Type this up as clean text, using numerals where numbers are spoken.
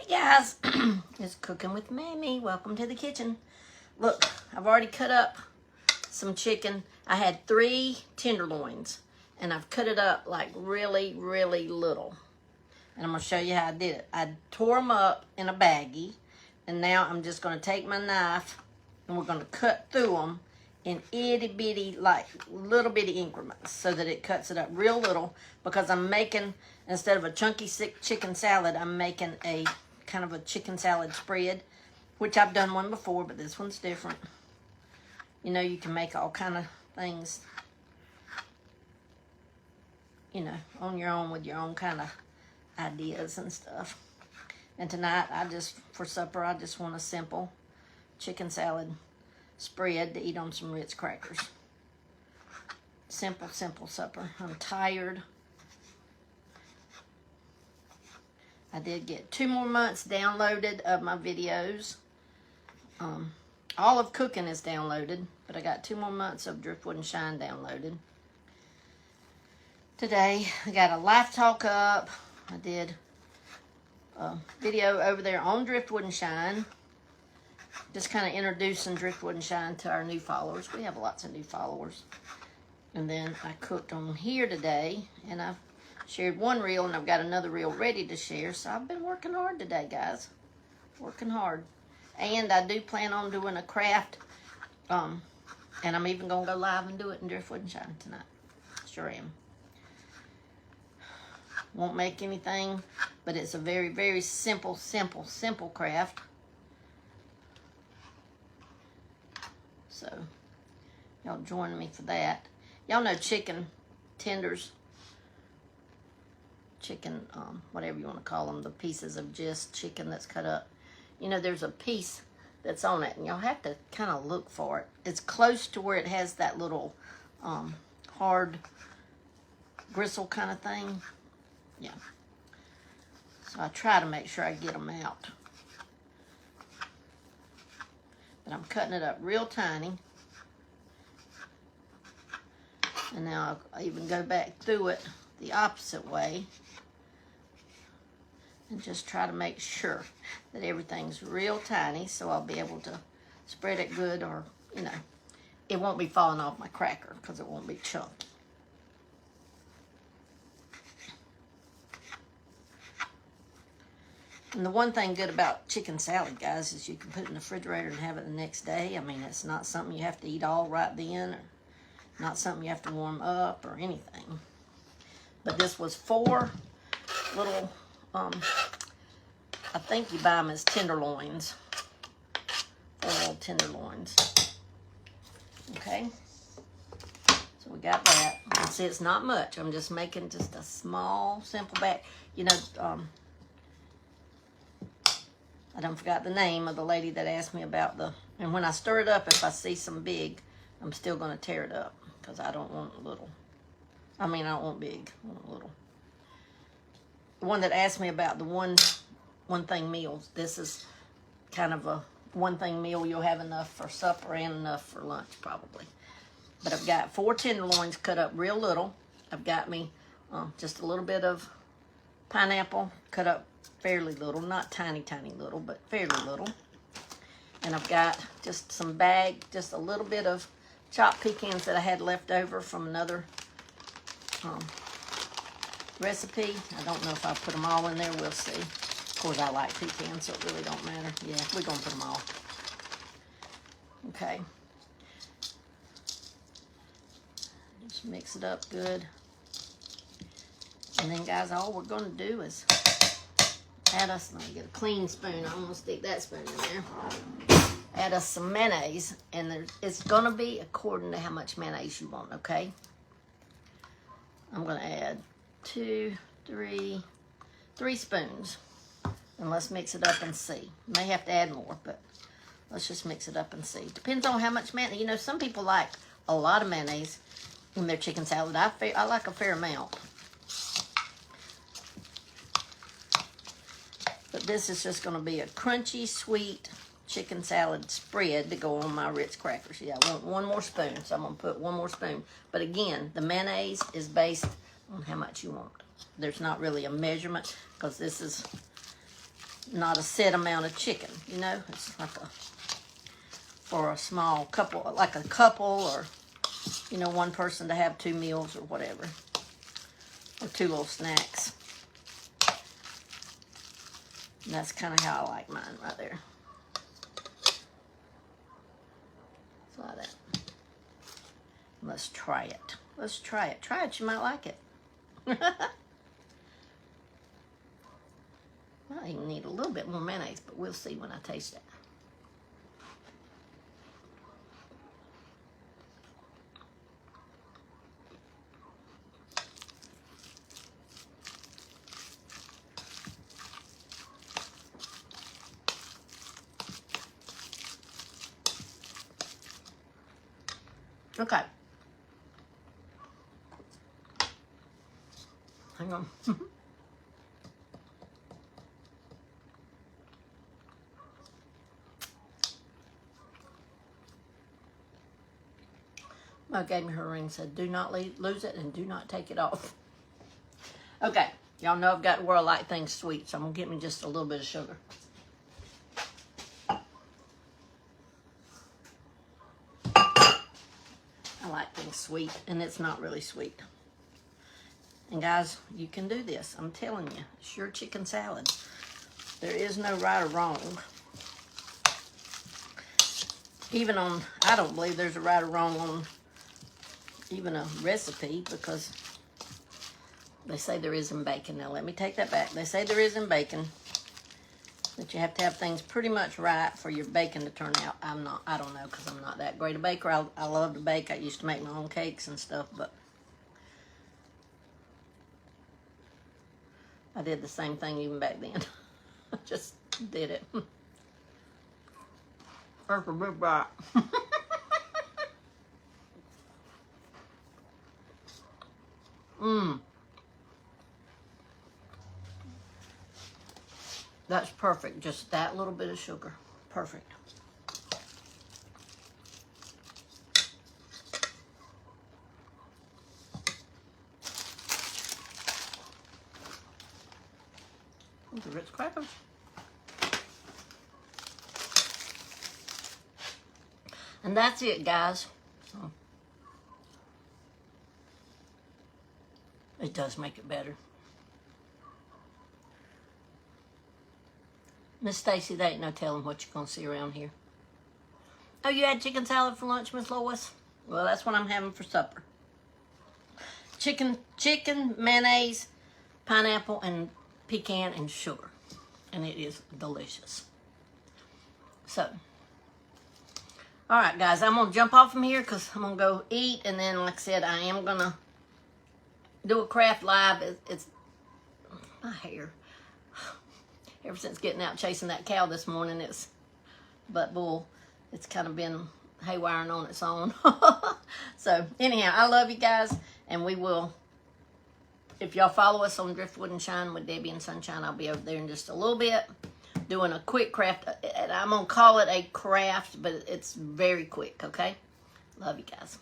Guys, it's Cooking with Mammy. Welcome to the kitchen. Look, I've already cut up some chicken. I had 3 tenderloins, and I've cut it up like really, really little. And I'm going to show you how I did it. I tore them up in a baggie, and now I'm just going to take my knife, and we're going to cut through them in itty bitty, like little bitty increments, so that it cuts it up real little, because I'm making, instead of a chunky chicken salad, I'm making a kind of a chicken salad spread, which I've done one before, but this one's different. You know, you can make all kind of things, you know, on your own with your own kind of ideas and stuff. And tonight, for supper, I just want a simple chicken salad spread to eat on some Ritz crackers. Simple, simple supper. I'm tired. I did get 2 more months downloaded of my videos. All of cooking is downloaded, but I got 2 more months of Driftwood and Shine downloaded. Today, I got a life talk up. I did a video over there on Driftwood and Shine. Just kind of introducing Driftwood and Shine to our new followers. We have lots of new followers. And then I cooked on here today, and I've shared 1 reel, and I've got another reel ready to share. So I've been working hard today, guys. Working hard. And I do plan on doing a craft, and I'm even going to go live and do it in Driftwood and Shine tonight. Sure am. Won't make anything, but it's a very, very simple craft. So, y'all join me for that. Y'all know chicken tenders, chicken, whatever you want to call them, the pieces of just chicken that's cut up. You know, there's a piece that's on it, and y'all have to kind of look for it. It's close to where it has that little hard gristle kind of thing. Yeah. So I try to make sure I get them out. But I'm cutting it up real tiny. And now I'll even go back through it the opposite way. And just try to make sure that everything's real tiny, so I'll be able to spread it good, or, you know, it won't be falling off my cracker because it won't be chunky. And the one thing good about chicken salad, guys, is you can put it in the refrigerator and have it the next day. I mean, it's not something you have to eat all right then, or not something you have to warm up or anything. But this was 4 little, I think you buy them as tenderloins. 4 little tenderloins. Okay. So we got that. And see, it's not much. I'm just making just a small, simple batch. You know, I done forgot the name of the lady that asked me about and when I stir it up, if I see some big, I'm still going to tear it up, because I don't want little. I mean, I don't want big, I want little. The one that asked me about the one thing meals, this is kind of a 1 thing meal. You'll have enough for supper and enough for lunch, probably. But I've got 4 tenderloins cut up real little. I've got me just a little bit of pineapple cut up fairly little, not tiny little, but fairly little. And I've got just just a little bit of chopped pecans that I had left over from another recipe. I don't know if I put them all in there, we'll see. Of course, I like pecans, so it really don't matter. Yeah, we're gonna put them all. Okay. Just mix it up good. And then, guys, all we're gonna do is add us, let me get a clean spoon. I'm gonna stick that spoon in there. Add us some mayonnaise, and it's gonna be according to how much mayonnaise you want, okay? I'm gonna add 3 spoons. And let's mix it up and see. May have to add more, but let's just mix it up and see. Depends on how much mayonnaise. You know, some people like a lot of mayonnaise in their chicken salad. I like a fair amount. But this is just going to be a crunchy, sweet chicken salad spread to go on my Ritz crackers. Yeah, I want 1 more spoon, so I'm going to put 1 more spoon. But again, the mayonnaise is based on how much you want. There's not really a measurement, because this is not a set amount of chicken, you know. It's like for a small couple, like a couple, or, you know, one person to have 2 meals or whatever. Or 2 little snacks. And that's kind of how I like mine right there. Just like that. Let's try it. Let's try it. Try it. You might like it. I even need a little bit more mayonnaise, but we'll see when I taste it. Okay. Hang on. Mom gave me her ring, said, do not lose it and do not take it off. Okay. Y'all know I've got where I like things sweet, so I'm going to get me just a little bit of sugar. I like things sweet, and it's not really sweet. And guys, you can do this. I'm telling you, it's your chicken salad. There is no right or wrong. Even on, I don't believe there's a right or wrong on even a recipe, because they say there is in bacon. Now, let me take that back. They say there is in bacon, that you have to have things pretty much right for your bacon to turn out. I don't know, because I'm not that great a baker. I love to bake. I used to make my own cakes and stuff, but I did the same thing even back then. I just did it. That's a big bite. That's perfect. Just that little bit of sugar. Perfect. The Ritz crackers. And that's it, guys. So, it does make it better. Miss Stacy, there ain't no telling what you're going to see around here. Oh, you had chicken salad for lunch, Miss Lois? Well, that's what I'm having for supper. Chicken, mayonnaise, pineapple, and pecan, and sugar. And it is delicious. So, all right, guys, I'm going to jump off from here because I'm going to go eat. And then, like I said, I am going to do a craft live. It's my hair. Ever since getting out chasing that cow this morning, it's kind of been haywiring on its own. So, anyhow, I love you guys. And we will, if y'all follow us on Driftwood and Shine with Debbie and Sunshine, I'll be over there in just a little bit doing a quick craft. And I'm going to call it a craft, but it's very quick, okay? Love you guys.